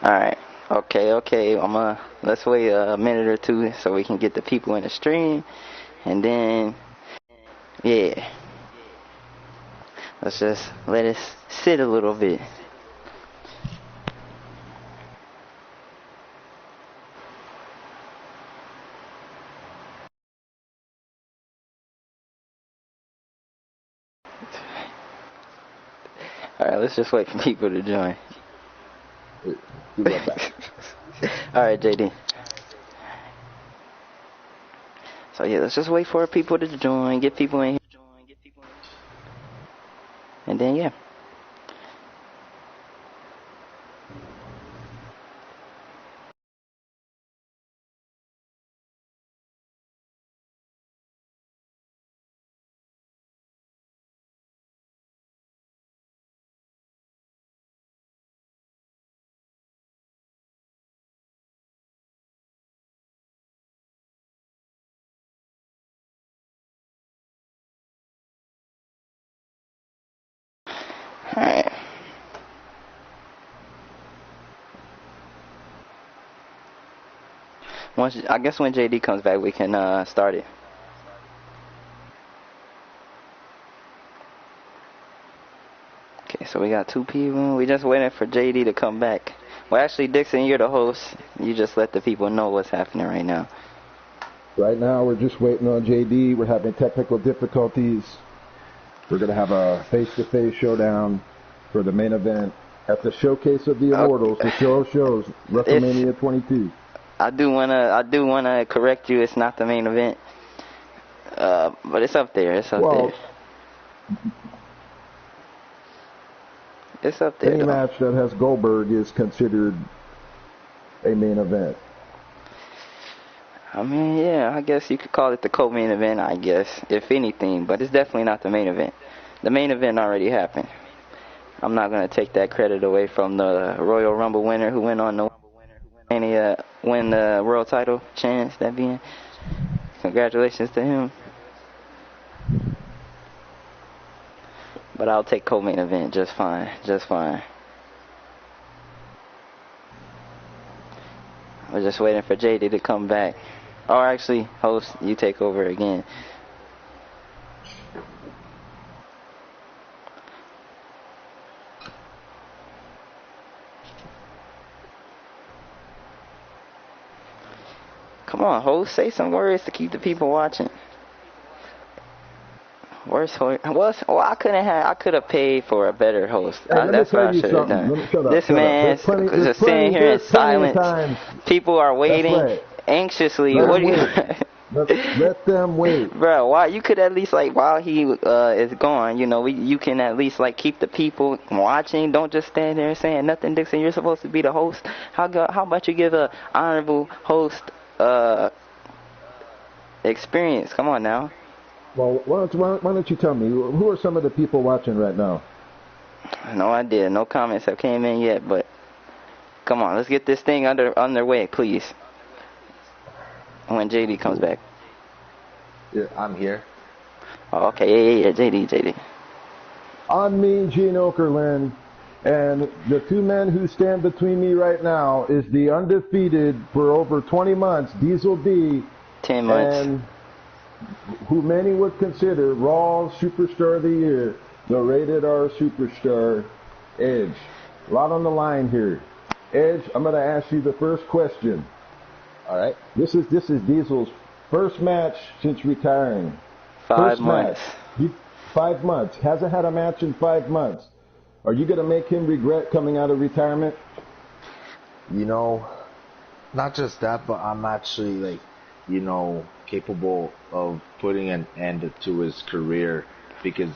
Alright. Okay. Let's wait a minute or two so we can get the people in the stream. And then, yeah. Let's just let it sit a little bit. Alright, let's just wait for people to join. Alright, JD. So yeah, let's just wait for people to join, get people in here. And then, yeah. Alright. I guess when JD comes back, we can start it. Okay, so we got 2 people. We just waiting for JD to come back. Well, actually, Dixon, you're the host. You just let the people know what's happening right now. Right now, we're just waiting on JD. We're having technical difficulties. We're going to have a face-to-face showdown for the main event at the Showcase of the Immortals. The show shows Wrestlemania 22. I do wanna correct you. It's not the main event, but it's up there. It's up there. It's up there. Any match that has Goldberg is considered a main event. I mean, yeah, I guess you could call it the co-main event, I guess, if anything, but it's definitely not the main event. The main event already happened. I'm not going to take that credit away from the Royal Rumble winner who went on the Wrestlemania win the world title chance, that being. Congratulations to him. But I'll take co-main event just fine, just fine. We're just waiting for JD to come back. Or actually, host, you take over again. Come on, host, say some words to keep the people watching. Worst host. Well, I could have paid for a better host. That's what I should have done. This man's just sitting here in silence. People are waiting anxiously. What do you? Let them wait, bro. Why you could at least while he is gone, you can at least keep the people watching. Don't just stand there saying nothing, Dixon. You're supposed to be the host. How about you give a honorable host experience? Come on now. Well, why don't you tell me, who are some of the people watching right now? No idea. No comments have came in yet, but come on, let's get this thing underway, please. When JD comes back. Yeah, I'm here. Oh, okay, yeah, JD. I'm me, Gene Okerlund, and the 2 men who stand between me right now is the undefeated for over 20 months, Diesel D. 10 months. And who many would consider Raw Superstar of the Year, the Rated R Superstar, Edge. A lot on the line here. Edge, I'm going to ask you the first question. All right. This is Diesel's first match since retiring. 5 months. 5 months. Hasn't had a match in 5 months. Are you going to make him regret coming out of retirement? Not just that, but I'm actually capable of putting an end to his career, because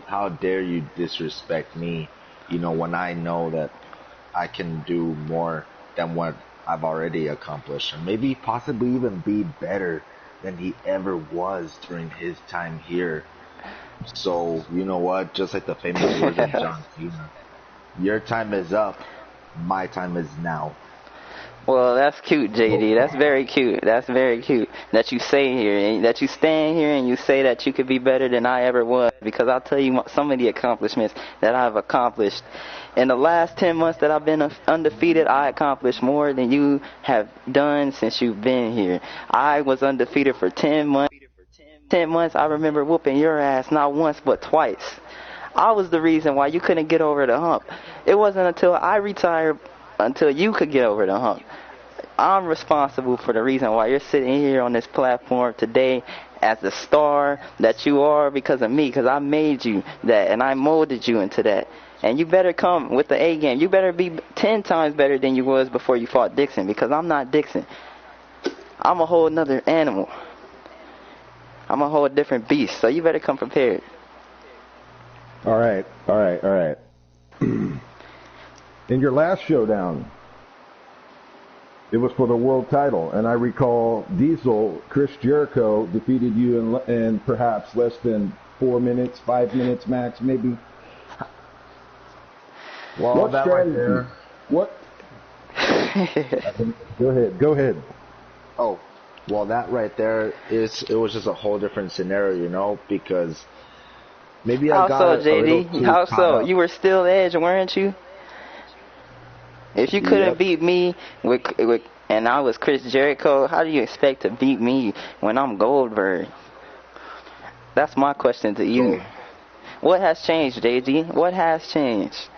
how dare you disrespect me when I know that I can do more than what I've already accomplished, and maybe possibly even be better than he ever was during his time here. So you know what, just like the famous words of John Cena, your time is up, my time is now. Well, that's cute, JD. That's very cute. That's very cute that you say here, and that you stand here and you say that you could be better than I ever was. Because I'll tell you some of the accomplishments that I've accomplished. In the last 10 months that I've been undefeated, I accomplished more than you have done since you've been here. I was undefeated for 10 months. 10 months, I remember whooping your ass not once but twice. I was the reason why you couldn't get over the hump. It wasn't until I retired until you could get over the hump. I'm responsible for the reason why you're sitting here on this platform today as the star that you are because of me, because I made you that and I molded you into that. And you better come with the A game. You better be 10 times better than you was before you fought Dixon, because I'm not Dixon. I'm a whole nother animal. I'm a whole different beast, so you better come prepared. All right. In your last showdown, it was for the world title, and I recall Diesel, Chris Jericho, defeated you in perhaps less than 4 minutes, 5 minutes max, maybe. Well, what that strategy? Right there. What? Go ahead. Oh, well, that right there it was just a whole different scenario, because maybe I got How so, JD? How so? Up. You were still Edge, weren't you? If you couldn't beat me with and I was Chris Jericho, how do you expect to beat me when I'm Goldberg? That's my question to you. What has changed, JD? What has changed?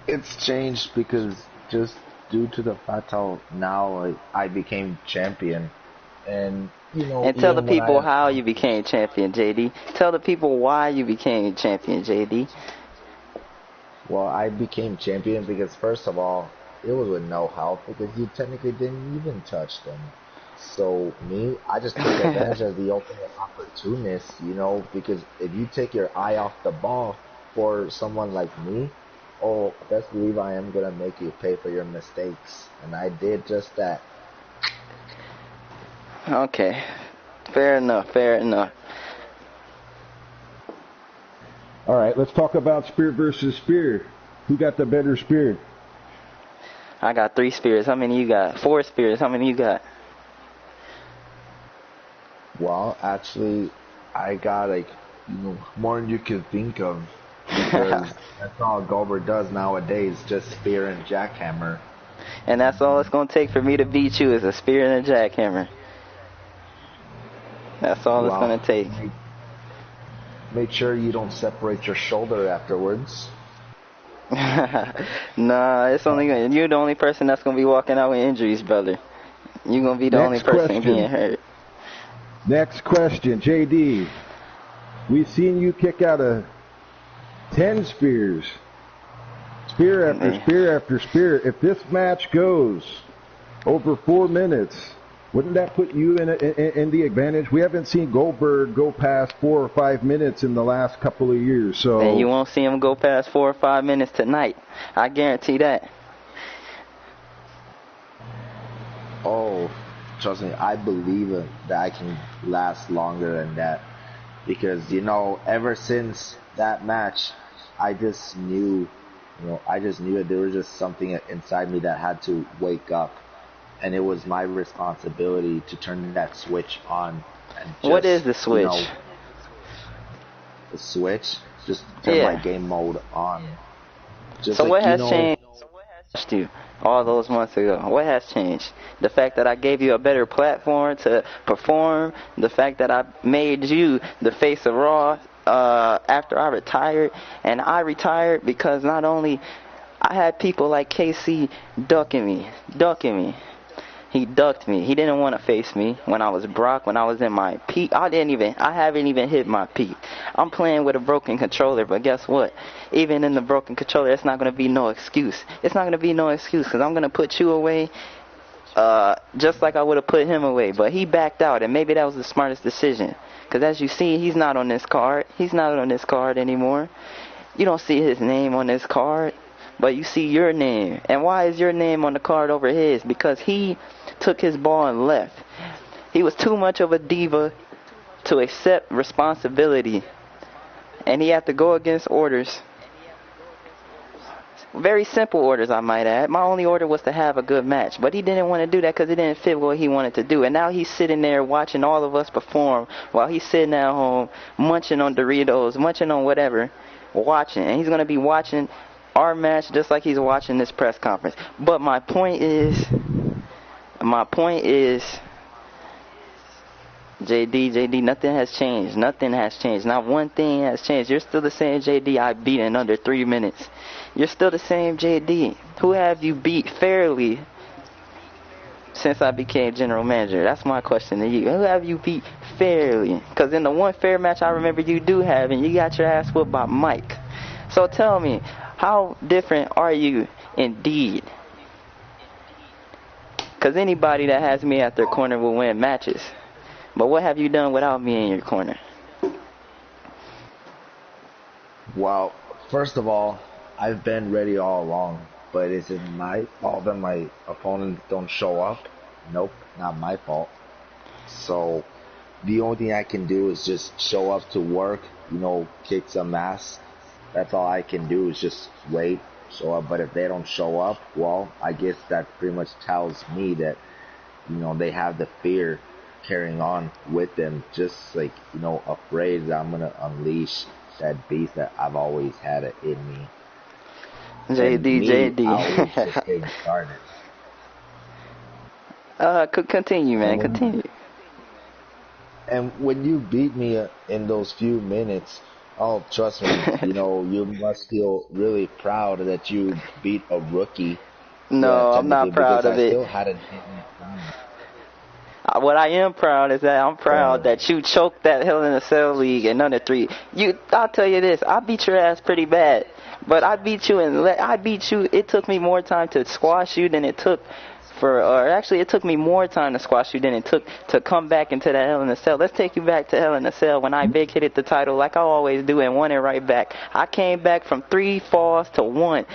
It's changed because just due to the fact how now I became champion, and And tell the people how you became champion, JD. Tell the people why you became champion, JD. Well, I became champion because first of all, it was with no help because you technically didn't even touch them. So me, I just took advantage as the ultimate opportunist, because if you take your eye off the ball for someone like me, best believe I am gonna make you pay for your mistakes, and I did just that. Okay, fair enough. All right, let's talk about spear versus spear. Who got the better spear? I got 3 spears. How many you got? 4 spears. How many you got? Well, actually, I got more than you could think of, because that's all Goldberg does nowadays, just spear and jackhammer. And that's all it's going to take for me to beat you is a spear and a jackhammer. That's all it's going to take. Make sure you don't separate your shoulder afterwards. Nah, you're the only person that's going to be walking out with injuries, brother. You're going to be the only person being hurt. Next question, JD. We've seen you kick out of 10 spears. Spear after spear after spear. If this match goes over 4 minutes, wouldn't that put you in the advantage? We haven't seen Goldberg go past 4 or 5 minutes in the last couple of years. So. And you won't see him go past 4 or 5 minutes tonight. I guarantee that. Oh, trust me, I believe that I can last longer than that. Because, ever since that match, I just knew that there was just something inside me that had to wake up. And it was my responsibility to turn that switch on. And just, what is the switch? The switch? Just turn my game mode on. Just so what has changed you all those months ago? What has changed? The fact that I gave you a better platform to perform, the fact that I made you the face of Raw after I retired, and I retired because not only I had people like KC ducking me. He ducked me. He didn't want to face me when I was Brock, when I was in my peak. I haven't even hit my peak. I'm playing with a broken controller, but guess what? Even in the broken controller, it's not going to be no excuse. It's not going to be no excuse because I'm going to put you away just like I would have put him away. But he backed out, and maybe that was the smartest decision. Because as you see, he's not on this card. He's not on this card anymore. You don't see his name on this card, but you see your name. And why is your name on the card over his? Because he took his ball and left. He was too much of a diva to accept responsibility, and he had to go against orders. Very simple orders, I might add. My only order was to have a good match. But he didn't want to do that because it didn't fit what he wanted to do. And now he's sitting there watching all of us perform while he's sitting at home munching on Doritos, munching on whatever, watching. And he's going to be watching our match just like he's watching this press conference. But my point is, JD, nothing has changed. Nothing has changed. Not one thing has changed. You're still the same JD I beat in under 3 minutes. You're still the same JD. Who have you beat fairly since I became general manager? That's my question to you. Who have you beat fairly? Because in the one fair match I remember you do have, and you got your ass whooped by Mike. So tell me, how different are you indeed? Because anybody that has me at their corner will win matches. But what have you done without me in your corner? Well, first of all, I've been ready all along. But is it my fault that my opponents don't show up? Nope, not my fault. So the only thing I can do is just show up to work, kick some ass. That's all I can do is just wait, show up. But if they don't show up, well, I guess that pretty much tells me that, they have the fear carrying on with them, just like, afraid that I'm going to unleash that beast that I've always had it in me. JD. Continue, man. Continue. And when you beat me in those few minutes, oh, trust me, you must feel really proud that you beat a rookie. No, I'm not proud of it. I still hadn't hit me. What I am proud is that I'm proud that you choked that Hell in a Cell League in under 3. I'll tell you this, I beat your ass pretty bad. But I beat you, it took me more time to squash you than it took it took me more time to squash you than it took to come back into that Hell in a Cell. Let's take you back to Hell in a Cell when I vacated the title like I always do and won it right back. I came back from 3 falls to 1.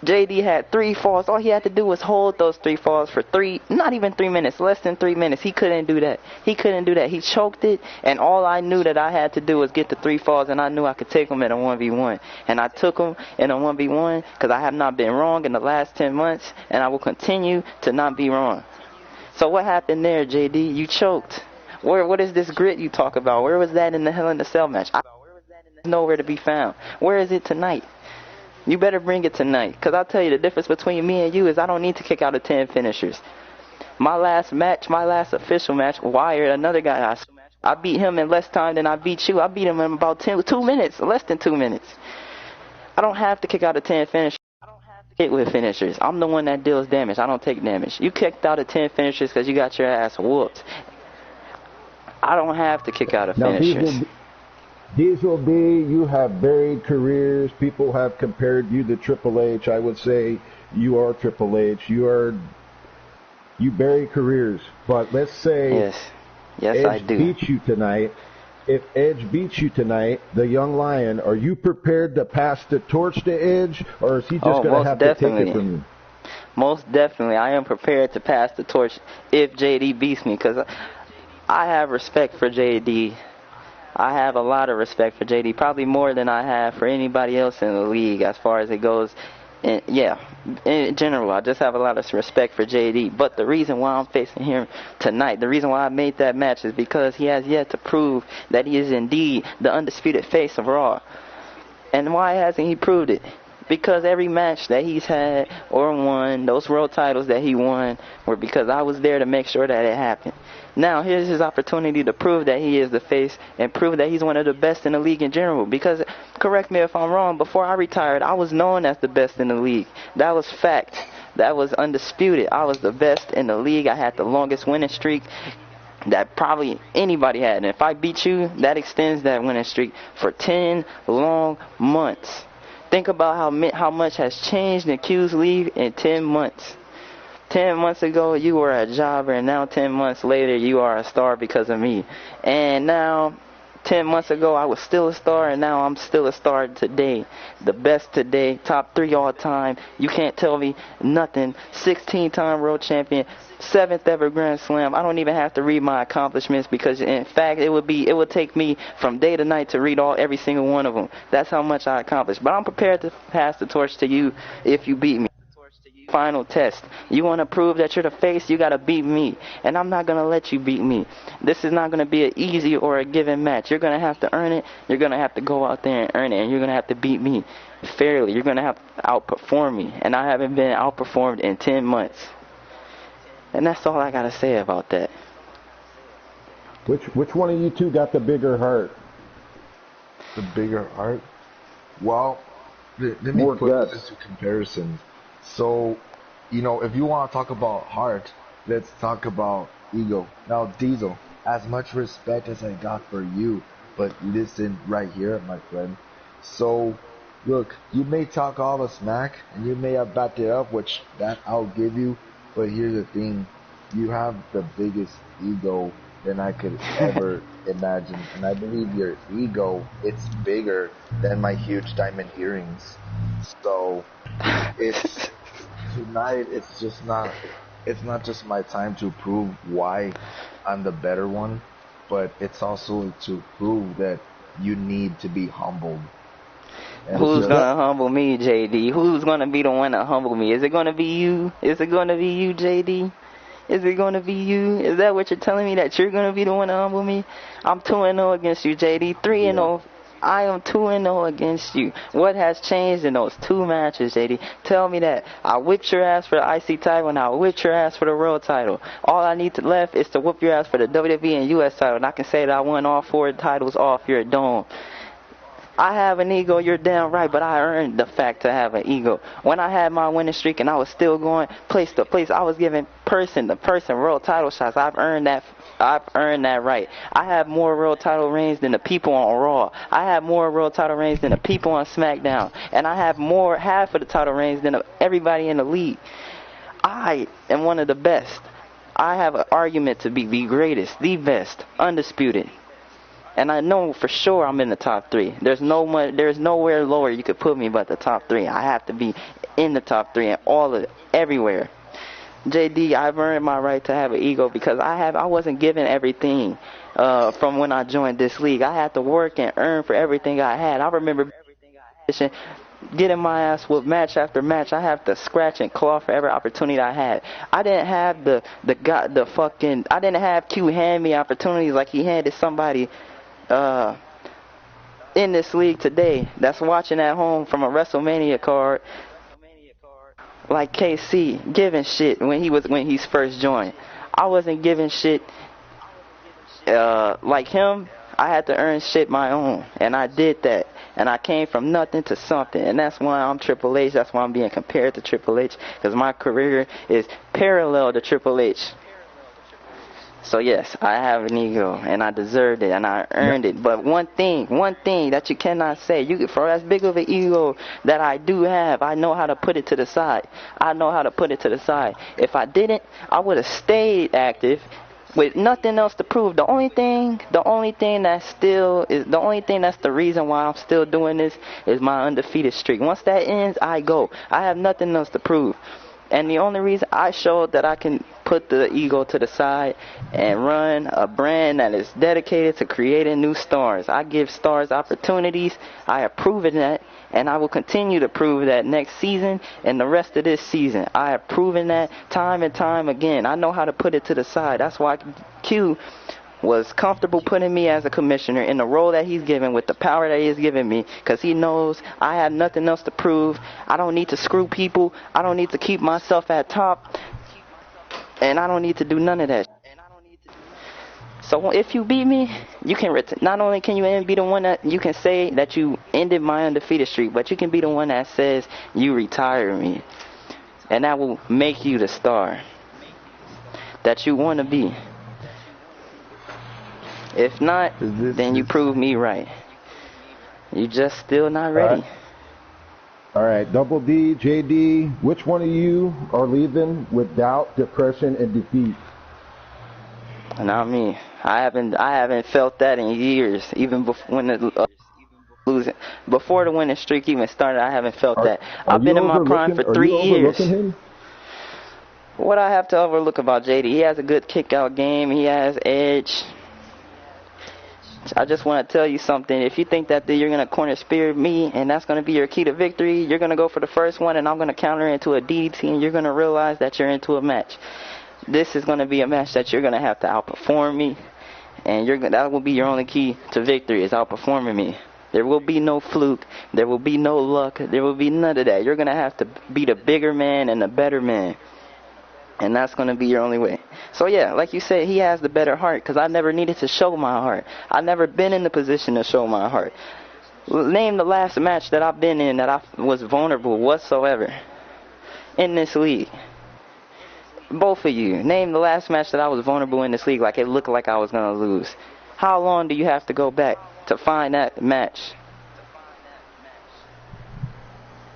JD had 3 falls. All he had to do was hold those 3 falls for not even 3 minutes, less than 3 minutes. He couldn't do that. He choked it, and all I knew that I had to do was get the 3 falls, and I knew I could take him in a 1v1. And I took him in a 1v1 because I have not been wrong in the last 10 months, and I will continue to not be wrong. So what happened there, JD? You choked. What is this grit you talk about? Where was that in the Hell in a Cell match? It's nowhere to be found. Where is it tonight? You better bring it tonight, because I'll tell you the difference between me and you is I don't need to kick out of 10 finishers. My last official match, Wired, another guy, I beat him in less time than I beat you. I beat him in about 2 minutes, less than 2 minutes. I don't have to kick out of 10 finishers. I don't have to hit with finishers. I'm the one that deals damage. I don't take damage. You kicked out of 10 finishers because you got your ass whooped. I don't have to kick out of finishers. Diesel B, you have varied careers. People have compared you to Triple H. I would say you are Triple H. You vary careers. But let's say Edge beats you tonight. If Edge beats you tonight, the young lion, are you prepared to pass the torch to Edge, or is he just going to have to take it from you? Most definitely. I am prepared to pass the torch if JD beats me, because I have respect for JD. I have a lot of respect for JD, probably more than I have for anybody else in the league as far as it goes. And in general, I just have a lot of respect for JD. But the reason why I'm facing him tonight, the reason why I made that match is because he has yet to prove that he is indeed the undisputed face of Raw. And why hasn't he proved it? Because every match that he's had or won, those world titles that he won, were because I was there to make sure that it happened. Now, here's his opportunity to prove that he is the face and prove that he's one of the best in the league in general. Because, correct me if I'm wrong, before I retired, I was known as the best in the league. That was fact. That was undisputed. I was the best in the league. I had the longest winning streak that probably anybody had. And if I beat you, that extends that winning streak for 10 long months. Think about how much has changed in Q's league in 10 months. 10 months ago, you were a jobber, and now 10 months later, you are a star because of me. And now, 10 months ago, I was still a star, and now I'm still a star today. The best today, top 3 all time. You can't tell me nothing. 16-time world champion, 7th ever Grand Slam. I don't even have to read my accomplishments because, in fact, it would take me from day to night to read every single one of them. That's how much I accomplished. But I'm prepared to pass the torch to you if you beat me. Final test. You want to prove that you're the face, you got to beat me. And I'm not going to let you beat me. This is not going to be an easy or a given match. You're going to have to earn it. You're going to have to go out there and earn it. And you're going to have to beat me fairly. You're going to have to outperform me. And I haven't been outperformed in 10 months. And that's all I got to say about that. Which one of you two got the bigger heart? The bigger heart? Well, let me put this into comparison. So, you know, if you want to talk about heart, let's talk about ego. Now, Diesel, as much respect as I got for you, but listen right here, my friend. So, look, you may talk all the smack, and you may have backed it up, which that I'll give you, but here's the thing. You have the biggest ego than I could ever imagine, and I believe your ego, it's bigger than my huge diamond earrings. So, it's... Tonight, it's not just my time to prove why I'm the better one, but it's also to prove that you need to be humbled. And who's going to humble me, JD? Who's going to be the one to humble me? Is it going to be you? Is it going to be you, JD? Is it going to be you? Is that what you're telling me, that you're going to be the one to humble me? I'm 2-0 against you, JD. 3-0. I am 2-0 against you. What has changed in those 2 matches, JD? Tell me that. I whipped your ass for the IC title, and I whipped your ass for the world title. All I need to left is to whoop your ass for the WWE and US title, and I can say that I won all 4 titles off your dome. I have an ego, you're damn right, but I earned the fact to have an ego. When I had my winning streak and I was still going place to place, I was giving person to person world title shots. I've earned that right. I have more world title reigns than the people on Raw. I have more world title reigns than the people on SmackDown. And I have half of the title reigns than everybody in the league. I am one of the best. I have an argument to be the greatest, the best, undisputed. And I know for sure I'm in the top 3. There's nowhere lower you could put me but the top 3. I have to be in the top 3 and everywhere. JD, I've earned my right to have an ego because I wasn't given everything from when I joined this league. I had to work and earn for everything I had. I remember getting my ass whooped match after match. I have to scratch and claw for every opportunity I had. I didn't have I didn't have Q hand me opportunities like he handed somebody in this league today that's watching at home from a Wrestlemania card, like KC, giving shit when he's first joined. I wasn't giving shit like him. I had to earn shit my own, and I did that. And I came from nothing to something, and that's why I'm Triple H. That's why I'm being compared to Triple H, because my career is parallel to Triple H. So yes, I have an ego, and I deserved it, and I earned it. But one thing that you cannot say, for as big of an ego that I do have, I know how to put it to the side. If I didn't, I would have stayed active with nothing else to prove. The only thing that's the reason why I'm still doing this is my undefeated streak. Once that ends, I go. I have nothing else to prove. And the only reason I showed that I can put the ego to the side and run a brand that is dedicated to creating new stars. I give stars opportunities. I have proven that, and I will continue to prove that next season and the rest of this season. I have proven that time and time again. I know how to put it to the side. That's why Q was comfortable putting me as a commissioner in the role that he's given with the power that he's given me, because he knows I have nothing else to prove. I don't need to screw people. I don't need to keep myself at top, and I don't need to do none of that. So if you beat me, you can not only can you be the one that you can say that you ended my undefeated streak, but you can be the one that says you retire me, and that will make you the star that you want to be. If not, then you prove me right. You just still not ready. All right, Double D, JD, which one of you are leaving with doubt, depression, and defeat? Not me. I haven't felt that in years. Even before when the losing, before the winning streak even started, I haven't felt that. Are I've been you in my prime overlooking? for Are 3 you years. overlooking him? What I have to overlook about JD, he has a good kick-out game. He has edge. I just want to tell you something. If you think that you're going to corner spear me and that's going to be your key to victory, you're going to go for the first one and I'm going to counter into a DDT and you're going to realize that you're into a match. This is going to be a match that you're going to have to outperform me, and that will be your only key to victory is outperforming me. There will be no fluke. There will be no luck. There will be none of that. You're going to have to be the bigger man and the better man. And that's going to be your only way. So, yeah, like you said, he has the better heart because I never needed to show my heart. I've never been in the position to show my heart. Name the last match that I've been in that I was vulnerable whatsoever in this league. Both of you. Name the last match that I was vulnerable in this league like it looked like I was going to lose. How long do you have to go back to find that match?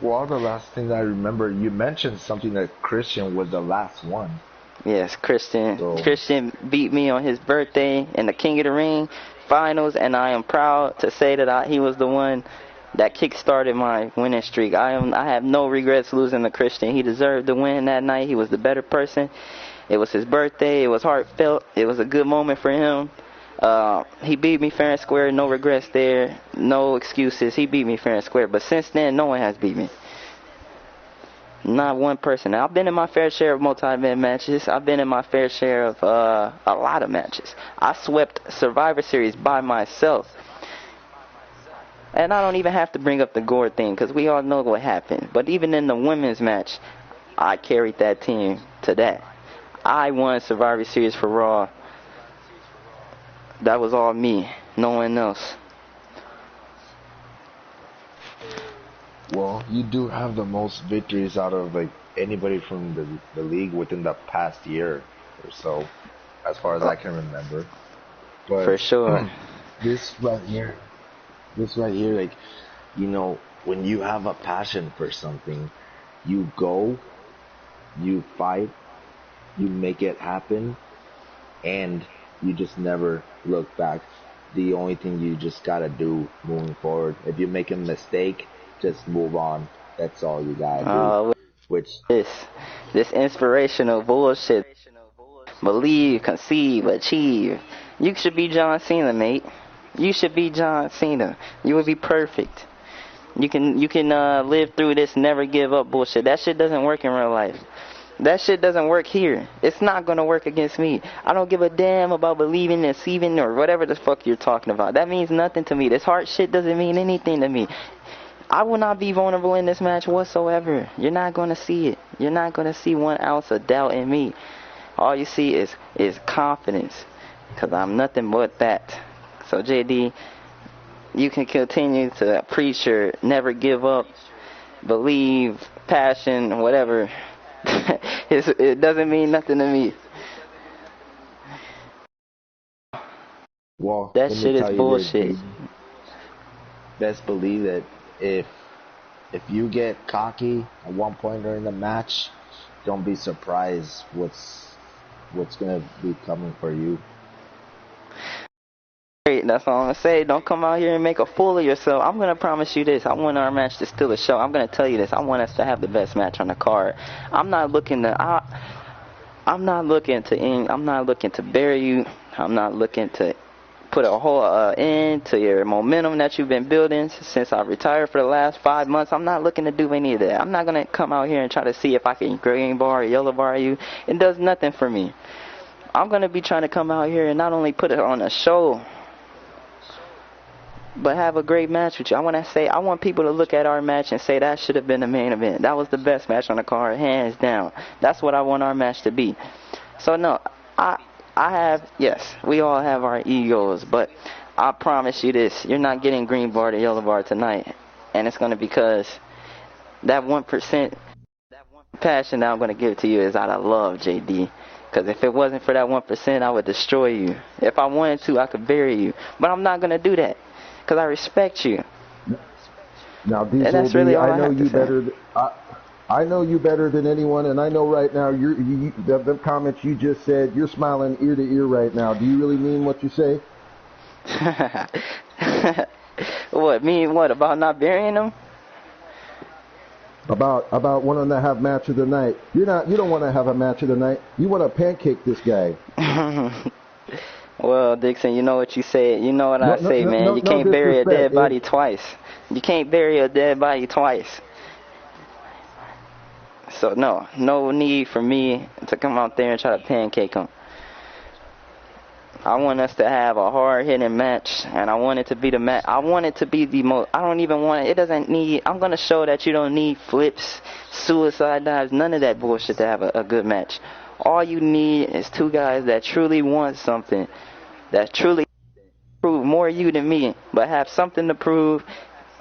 Well, the last thing I remember, you mentioned something that Christian was the last one. Yes, Christian. So. Christian beat me on his birthday in the King of the Ring finals, and I am proud to say that he was the one that kick-started my winning streak. I have no regrets losing to Christian. He deserved the win that night. He was the better person. It was his birthday. It was heartfelt. It was a good moment for him. He beat me fair and square. No regrets there. No excuses. He beat me fair and square. But since then, no one has beat me. Not one person. Now, I've been in my fair share of multi-event matches. I've been in my fair share of a lot of matches. I swept Survivor Series by myself. And I don't even have to bring up the Gore thing because we all know what happened. But even in the women's match, I carried that team to that. I won Survivor Series for Raw. That was all me, no one else. Well, you do have the most victories out of like anybody from the league within the past year or so, as far as I can remember. But for sure. This right here, like, you know, when you have a passion for something, you go, you fight, you make it happen, and you just never look back. The only thing you just gotta do moving forward, if you make a mistake, just move on. That's all you gotta do. This inspirational bullshit. Believe, conceive, achieve. You should be John Cena, mate. You should be John Cena. You would be perfect. You can live through this never give up bullshit. That shit doesn't work in real life. That shit doesn't work here. It's not going to work against me. I don't give a damn about believing and receiving or whatever the fuck you're talking about. That means nothing to me. This heart shit doesn't mean anything to me. I will not be vulnerable in this match whatsoever. You're not going to see it. You're not going to see 1 ounce of doubt in me. All you see is confidence because I'm nothing but that. So, JD, you can continue to preach your never give up, believe, passion, whatever. It doesn't mean nothing to me. Well, that shit is bullshit. Best believe that if you get cocky at one point during the match, don't be surprised what's gonna be coming for you. That's all I'm going to say. Don't come out here and make a fool of yourself. I'm going to promise you this. I want our match to steal the show. I'm going to tell you this. I want us to have the best match on the card. I'm not looking to bury you. I'm not looking to put a whole end to your momentum that you've been building since I retired for the last 5 months. I'm not looking to do any of that. I'm not going to come out here and try to see if I can green bar or yellow bar you. It does nothing for me. I'm going to be trying to come out here and not only put it on a show, but have a great match with you. I want people to look at our match and say that should have been the main event. That was the best match on the card, hands down. That's what I want our match to be. So no, yes, we all have our egos, but I promise you this, you're not getting green bar to yellow bar tonight. And it's going to be because that 1% passion that I'm going to give to you is out of love, JD. Because if it wasn't for that 1%, I would destroy you. If I wanted to, I could bury you. But I'm not going to do that. Because I respect you. Now, Diesel, that's really all I know you better. I know you better than anyone, and I know right now the comments you just said, you're smiling ear to ear right now. Do you really mean what you say? What, mean what, about not burying him? About wanting to have match of the night. You don't want to have a match of the night. You want to pancake this guy. Well, Dixon, you know what you said. You know what I say, man. You can't bury a dead body twice. You can't bury a dead body twice. So no need for me to come out there and try to pancake him. I want us to have a hard-hitting match, and I want it to be the match. I want it to be the most. I don't even want it. It doesn't need. I'm gonna show that you don't need flips, suicide dives, none of that bullshit to have a good match. All you need is two guys that truly want something, that truly prove more you than me, but have something to prove,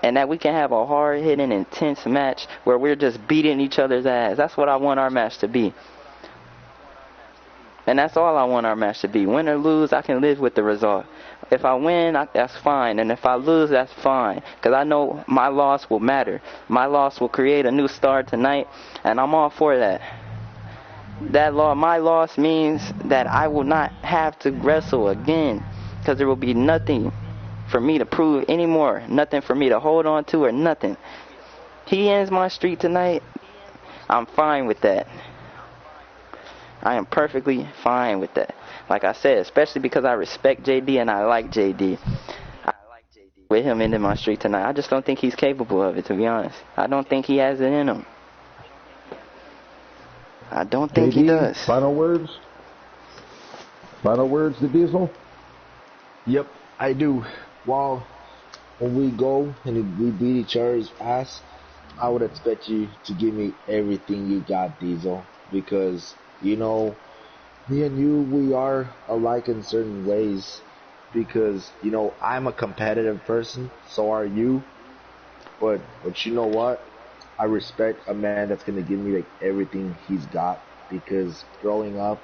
and that we can have a hard-hitting, intense match where we're just beating each other's ass. That's what I want our match to be. And that's all I want our match to be. Win or lose, I can live with the result. If I win, that's fine. And if I lose, that's fine. Because I know my loss will matter. My loss will create a new start tonight, and I'm all for that. My loss means that I will not have to wrestle again, because there will be nothing for me to prove anymore. Nothing for me to hold on to or nothing. He ends my streak tonight. I'm fine with that. I am perfectly fine with that. Like I said, especially because I respect JD and I like JD. I like JD with him ending my streak tonight. I just don't think he's capable of it, to be honest. I don't think he has it in him. I don't think he does. Final words? Final words to Diesel? Yep, I do. Well, when we go and we beat each other's ass, I would expect you to give me everything you got, Diesel, because you know, me and you, we are alike in certain ways because, you know, I'm a competitive person, so are you. But you know what? I respect a man that's going to give me, like, everything he's got because growing up,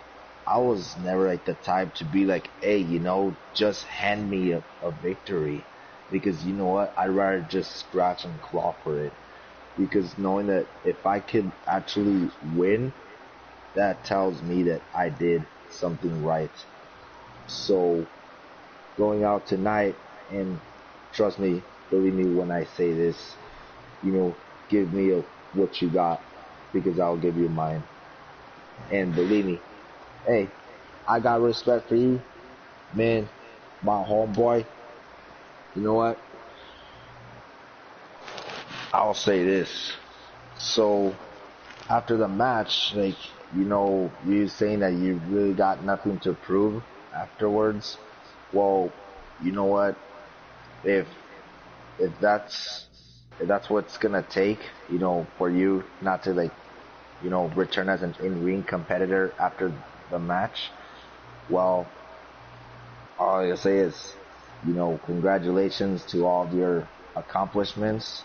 I was never, like, the type to be like, hey, you know, just hand me a victory because, you know what? I'd rather just scratch and claw for it because knowing that if I could actually win, that tells me that I did something right. So, going out tonight, and trust me, believe me when I say this, you know, give me what you got, because I'll give you mine. And believe me, hey, I got respect for you, man, my homeboy. You know what? I'll say this. So, after the match, like, you know, you saying that you really got nothing to prove afterwards. Well, you know what? If that's what's gonna take, you know, for you not to, like, you know, return as an in-ring competitor after the match, well, all I gotta say is, you know, congratulations to all of your accomplishments.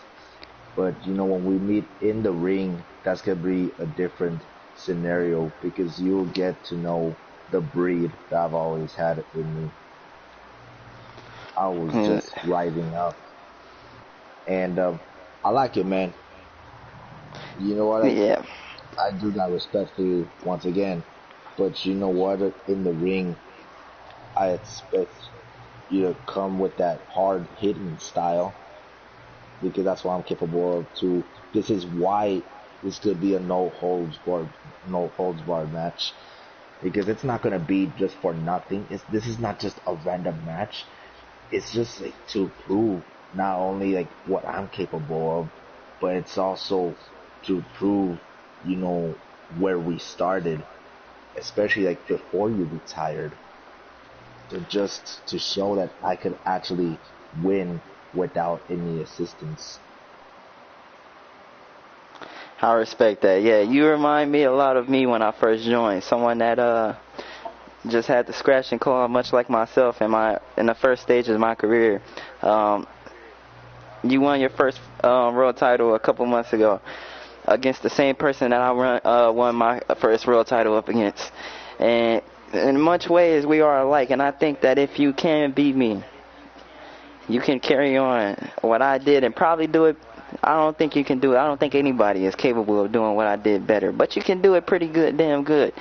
But you know, when we meet in the ring, that's gonna be a different scenario because you'll get to know the breed that I've always had in me. I was just rising up, and I like it, man. You know what? Yeah. I do got respect for you once again, but you know what? In the ring, I expect you to come with that hard hitting style because that's what I'm capable of too. This is why this could be a no holds barred match because it's not gonna be just for nothing. This is not just a random match. It's just like to prove not only like what I'm capable of, but it's also to prove, you know, where we started, especially like before you retired. Just to show that I could actually win without any assistance. I respect that. Yeah, you remind me a lot of me when I first joined. Someone that just had to scratch and claw, much like myself in the first stages of my career. You won your first world title a couple months ago against the same person that I won my first world title up against. And in much ways, we are alike. And I think that if you can beat me, you can carry on what I did and probably do it I don't think you can do it. I don't think anybody is capable of doing what I did better. But you can do it pretty good, damn good.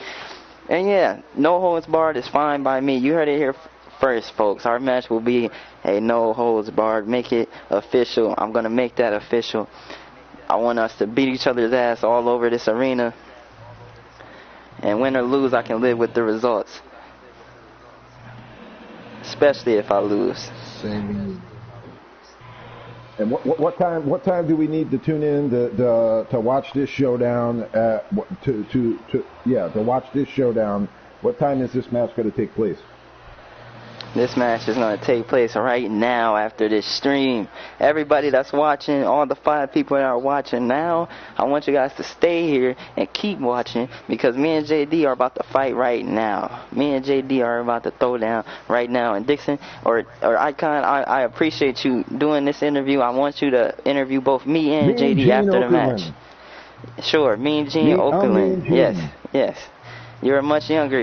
And yeah, no holds barred is fine by me. You heard it here first, folks. Our match will be a no holds barred. Make it official. I'm going to make that official. I want us to beat each other's ass all over this arena. And win or lose, I can live with the results. Especially if I lose. Same. And what time do we need to tune in to watch this showdown? To watch this showdown. What time is this match going to take place? This match is going to take place right now after this stream. Everybody that's watching, all the 5 people that are watching now, I want you guys to stay here and keep watching because me and JD are about to fight right now. Me and JD are about to throw down right now. And Dixon or Icon, I appreciate you doing this interview. I want you to interview both me and JD after the match. Sure, me and Gene Okerlund. Yes. You're much younger,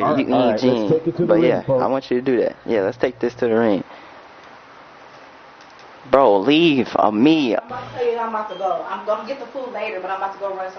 Gene. But yeah, I want you to do that. Yeah, let's take this to the ring. Bro, leave me. I'm about to tell you I'm about to go. I'm going to get the food later, but I'm about to go run somewhere.